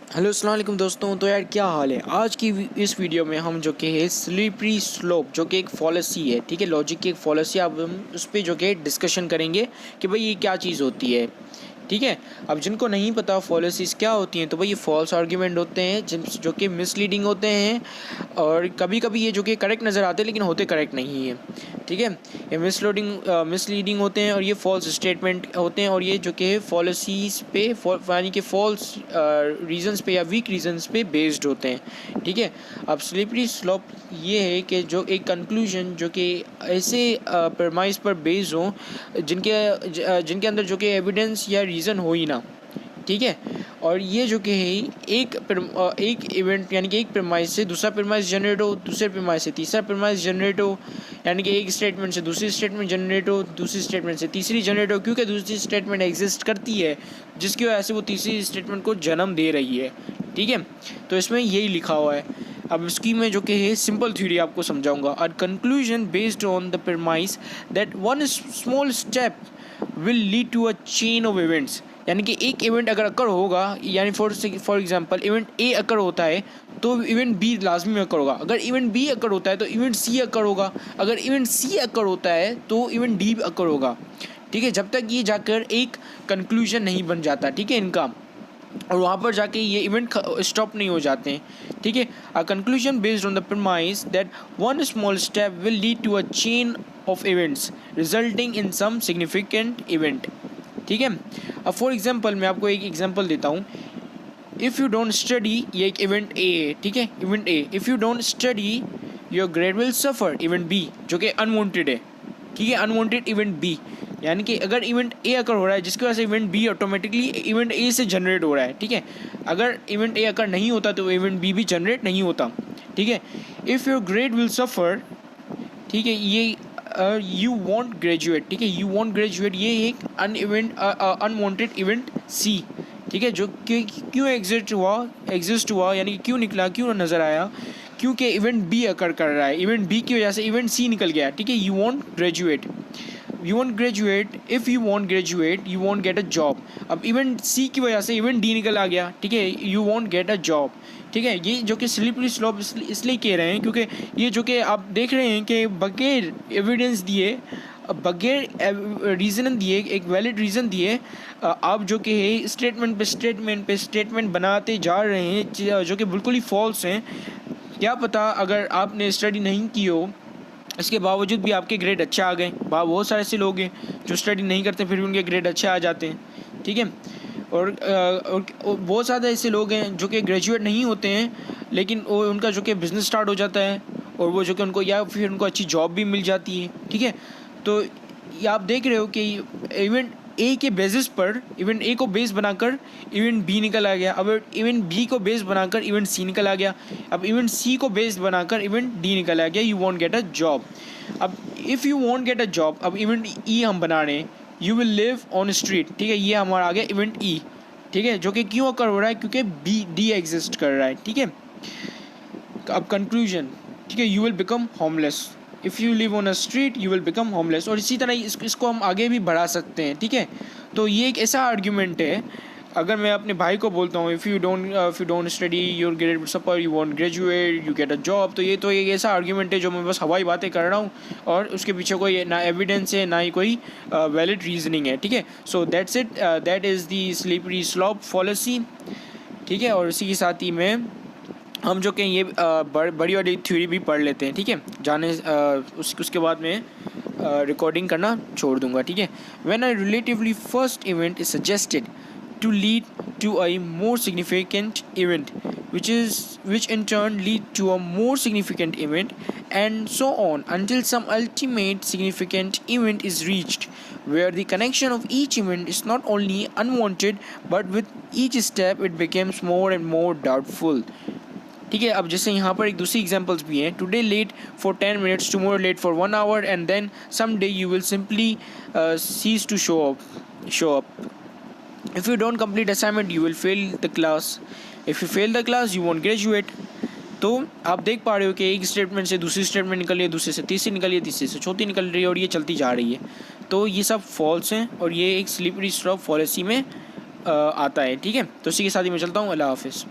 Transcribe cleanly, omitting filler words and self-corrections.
Hello अस्सलाम वालेकुम दोस्तों। तो यार क्या हाल है। आज की इस वीडियो में हम जो कि है स्लिपरी स्लोप जो कि एक फॉलिसी है, ठीक है, लॉजिक की एक फॉलिसी। अब हम उस पर जो कि डिस्कशन करेंगे कि भाई ये क्या चीज़ होती है, ठीक है। अब जिनको नहीं पता फॉलिसीज़ क्या होती हैं, तो भाई ये फॉल्स आर्ग्यूमेंट होते हैं जिन जो कि मिसलीडिंग होते हैं, और कभी कभी ये जो कि करेक्ट नज़र आते हैं लेकिन होते करेक्ट नहीं है, ठीक है। ये मिसलीडिंग होते हैं और ये फॉल्स स्टेटमेंट होते हैं, और ये जो कि फॉलिसीज़ पे यानी कि फॉल्स रीजंस पे या वीक रीजंस पे बेस्ड होते हैं, ठीक है। अब स्लिपरी स्लोप ये है कि जो एक कंक्लूजन जो कि ऐसे प्रमाइस पर बेस्ड हो जिनके अंदर जो कि एविडेंस या रीज़न हो ही ना, ठीक है। और ये जो कि है एक इवेंट यानी कि एक प्रेमाइस से दूसरा प्रेमाइस जनरेट हो, दूसरे प्रेमाइस से तीसरा प्रेमाइस जनरेट हो, यानी कि एक स्टेटमेंट से दूसरी स्टेटमेंट जनरेट हो, दूसरी स्टेटमेंट से तीसरी जनरेट हो, क्योंकि दूसरी स्टेटमेंट एग्जिस्ट करती है जिसकी वजह से वो तीसरी स्टेटमेंट को जन्म दे रही है, ठीक है। तो इसमें यही लिखा हुआ है। अब इसकी मैं जो कि है सिंपल थ्योरी आपको समझाऊंगा। A conclusion based on the premise that one small step will lead to a chain of events, यानी कि एक इवेंट अगर अकर होगा, यानी for example event A occur होता है तो इवेंट बी लाजमी में अकर होगा। अगर इवेंट बी अकर होता है तो इवेंट सी अकर होगा। अगर इवेंट सी अकर होता है तो इवेंट डी अकर होगा, ठीक है, जब तक ये जाकर एक कंक्लूजन नहीं बन जाता, ठीक है, इनका, और वहाँ पर जाके ये इवेंट स्टॉप नहीं हो जाते हैं, ठीक है। A conclusion based on the premise that one small step will lead to a chain of events resulting in some significant event, ठीक है। अब फॉर एग्जांपल मैं आपको एक एग्जांपल देता हूँ। इफ़ यू डोंट स्टडी, ये एक इवेंट ए है, ठीक है, event A. If you don't study your grade will suffer, event B जो कि अनवांटेड है, ठीक है, अनवांटेड इवेंट बी, यानी कि अगर इवेंट ए अकर हो रहा है जिसकी वजह से event be automatically event A से जनरेट हो रहा है, ठीक है। अगर इवेंट ए अकर नहीं होता तो इवेंट बी भी जनरेट नहीं होता, ठीक है। इफ़ योर ग्रेड विल सफ़र, ठीक है, ये यू वॉन्ट ग्रेजुएट, ठीक है, यू वॉन्ट ग्रेजुएट, ये एक अनवांटेड इवेंट सी, ठीक है, जो क्यों एग्जिस्ट हुआ यानी कि क्यों निकला, क्यों नज़र आया, क्योंकि इवेंट बी अकर कर रहा है, इवेंट बी की वजह से इवेंट सी निकल गया, ठीक है। You won't graduate, if you won't graduate you want get a job. अब इवेंट सी की वजह से इवेंट डी निकल आ गया, ठीक है, you want get a job, ठीक है। ये जो कि स्लिपरी स्लोप इसलिए कह रहे हैं क्योंकि ये जो कि आप देख रहे हैं कि बगैर एविडेंस दिए, बगैर रीज़न दिए, एक वैलिड रीज़न दिए, आप जो कि है स्टेटमेंट पे स्टेटमेंट बनाते जा रहे हैं जो कि बिल्कुल ही फॉल्स हैं। क्या पता अगर आपने स्टडी नहीं की हो, इसके बावजूद भी आपके ग्रेड अच्छे आ गए। बहुत सारे ऐसे लोग हैं जो स्टडी नहीं करते फिर भी उनके ग्रेड अच्छे आ जाते हैं, ठीक है। और बहुत ज़्यादा ऐसे लोग हैं जो कि ग्रेजुएट नहीं होते हैं लेकिन वो उनका जो कि बिज़नेस स्टार्ट हो जाता है, और वो जो कि उनको या फिर उनको अच्छी जॉब भी मिल जाती है, ठीक है। तो ये आप देख रहे हो कि इवेंट ए के बेसिस पर इवेंट ए को बेस बनाकर इवेंट बी निकल आ गया। अब इवेंट बी को बेस बनाकर इवेंट सी निकल आ गया। अब इवेंट सी को बेस बनाकर इवेंट डी निकल आ गया। You want get a job. अब if you want get a job, अब इवेंट ई हम बना रहे हैं, you will live on street, ठीक है, ये हमारा आ गया इवेंट ई, ठीक है, जो कि क्यों अकर हो रहा है क्योंकि बी डी एग्जिस्ट कर रहा है, ठीक है। अब कंक्लूजन, ठीक है, you will become homeless, if you live on a street you will become homeless, और इसी तरह इसको हम आगे भी बढ़ा सकते हैं, ठीक है। तो ये एक ऐसा आर्ग्यूमेंट है। अगर मैं अपने भाई को बोलता हूँ if you don't study your grade suffer you won't graduate you get a job, तो ये एक ऐसा आर्ग्यूमेंट है जो मैं बस हवाई बातें कर रहा हूँ और उसके पीछे कोई ना एविडेंस है ना ही कोई वैलिड रीजनिंग है, ठीक है। So that's it, that is the slippery slope policy, ठीक है। और इसी के साथ ही में हम जो कि ये बड़ी वाली थ्योरी भी पढ़ लेते हैं, ठीक है, उसके बाद में रिकॉर्डिंग करना छोड़ दूंगा, ठीक है। When a relatively first event is suggested to lead to a more significant event which in turn lead to a more significant event, and so on until some ultimate significant event is reached, where the connection of each event is not only unwanted but with each step it becomes more and more doubtful, ठीक है। अब जैसे यहाँ पर एक दूसरी examples भी हैं। Today late for 10 minutes, tomorrow late for 1 hour, and then some day you will simply cease to show up. If you don't complete assignment, you will fail the class. If you fail the class, you won't graduate. तो आप देख पा रहे हो कि एक statement से दूसरी स्टेटमेंट निकल रही है, दूसरे से तीसरी निकल रही है, तीसरे से चौथी निकल रही है, और ये चलती जा रही है। तो ये सब फॉल्स हैं और ये एक स्लिपरी स्लोप पॉलिसी में आता है। ठीक है, तो इसी के साथ ही मैं चलता हूँ। अल्लाह हाफिज़।